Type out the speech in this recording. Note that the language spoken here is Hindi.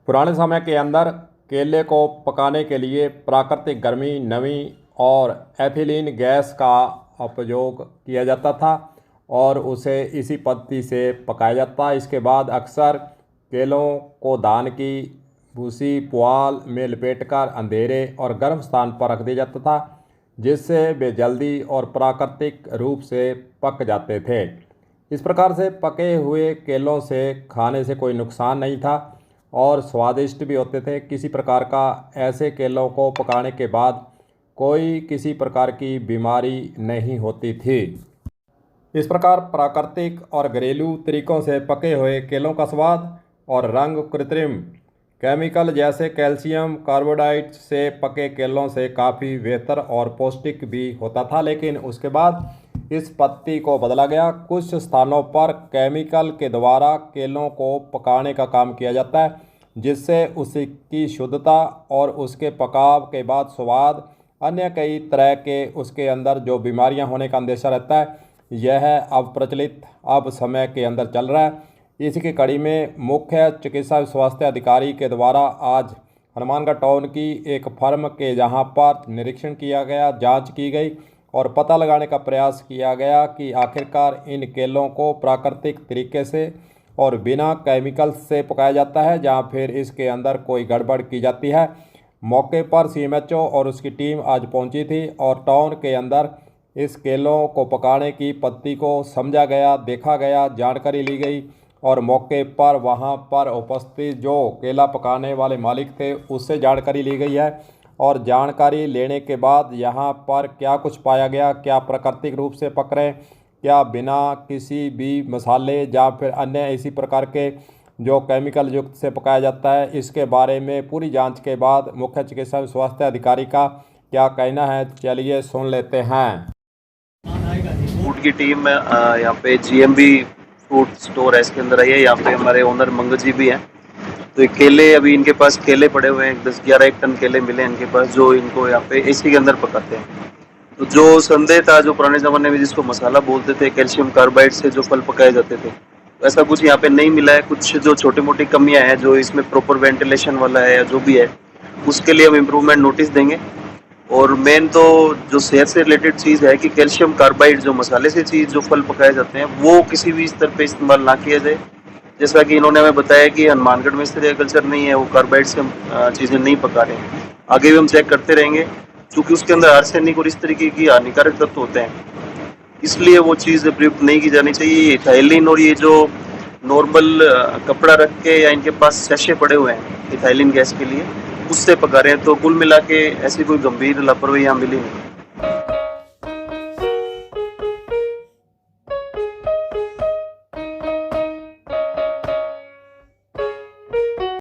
पुराने समय के अंदर केले को पकाने के लिए प्राकृतिक गर्मी, नमी और एथिलीन गैस का उपयोग किया जाता था और उसे इसी पद्धति से पकाया जाता। इसके बाद अक्सर केलों को धान की भूसी पुआल में लपेटकर अंधेरे और गर्म स्थान पर रख दिया जाता था, जिससे वे जल्दी और प्राकृतिक रूप से पक जाते थे। इस प्रकार से पके हुए केलों से खाने से कोई नुकसान नहीं था और स्वादिष्ट भी होते थे। किसी प्रकार का ऐसे केलों को पकाने के बाद कोई किसी प्रकार की बीमारी नहीं होती थी। इस प्रकार प्राकृतिक और घरेलू तरीक़ों से पके हुए केलों का स्वाद और रंग कृत्रिम केमिकल जैसे कैल्शियम कार्बोहाइड्रेट से पके केलों से काफ़ी बेहतर और पौष्टिक भी होता था। लेकिन उसके बाद इस पद्धति को बदला गया। कुछ स्थानों पर केमिकल के द्वारा केलों को पकाने का काम किया जाता है, जिससे उसकी शुद्धता और उसके पकाव के बाद स्वाद, अन्य कई तरह के उसके अंदर जो बीमारियां होने का अंदेशा रहता है, यह अब प्रचलित अब समय के अंदर चल रहा है। इसी की कड़ी में मुख्य चिकित्सा स्वास्थ्य अधिकारी के द्वारा आज हनुमानगढ़ टाउन की एक फर्म के जहां पर निरीक्षण किया गया, जांच की गई और पता लगाने का प्रयास किया गया कि आखिरकार इन केलों को प्राकृतिक तरीके से और बिना केमिकल से पकाया जाता है, जहां फिर इसके अंदर कोई गड़बड़ की जाती है। मौके पर सीएमएचओ और उसकी टीम आज पहुंची थी और टाउन के अंदर इस केलों को पकाने की पद्धति को समझा गया, देखा गया, जानकारी ली गई और मौके पर वहां पर उपस्थित जो केला पकाने वाले मालिक थे उससे जानकारी ली गई है। और जानकारी लेने के बाद यहाँ पर क्या कुछ पाया गया, क्या प्राकृतिक रूप से पक रहे, क्या बिना किसी भी मसाले या फिर अन्य इसी प्रकार के जो केमिकल युक्त से पकाया जाता है, इसके बारे में पूरी जांच के बाद मुख्य चिकित्सा स्वास्थ्य अधिकारी का क्या कहना है, चलिए सुन लेते हैं। फूड की टीम यहाँ पे जीएमबी फ्रूट स्टोर है, इसके अंदर आई है। यहाँ पे हमारे ओनर मंगल जी भी हैं। तो केले अभी इनके पास केले पड़े हुए हैं, 10-11 टन केले मिले इनके पास, जो इनको यहाँ पे एसी के अंदर पकाते हैं। तो जो संदेह था, जो पुराने ज़माने में जिसको मसाला बोलते थे, कैल्शियम कार्बाइड से जो फल पकाए जाते थे, तो ऐसा कुछ यहाँ पे नहीं मिला है। कुछ जो छोटी मोटी कमियाँ हैं, जो इसमें प्रॉपर वेंटिलेशन वाला है या जो भी है, उसके लिए हम इम्प्रूवमेंट नोटिस देंगे। और मेन तो जो सेहत से रिलेटेड चीज़ है कि कैल्शियम कार्बाइड जो मसाले से चीज़ जो फल पकाए जाते हैं, वो किसी भी स्तर पे इस्तेमाल ना किया जाए। जैसा कि इन्होंने हमें बताया कि हनुमानगढ़ में इस तरह का कल्चर नहीं है, वो कार्बाइड से हम चीज़ें नहीं पका रहे हैं। आगे भी हम चेक करते रहेंगे, क्योंकि उसके अंदर आर्सेनिक और इस तरीके की हानिकारक तत्व होते हैं, इसलिए वो चीज़ प्रयुक्त नहीं की जानी चाहिए। इथाइलिन और ये जो नॉर्मल कपड़ा रख के या इनके पास सैशे पड़े हुए हैं इथाइलिन गैस के लिए, उससे पका रहे हैं। तो कुल मिला के ऐसी कोई गंभीर लापरवाही यहाँ मिली नहीं।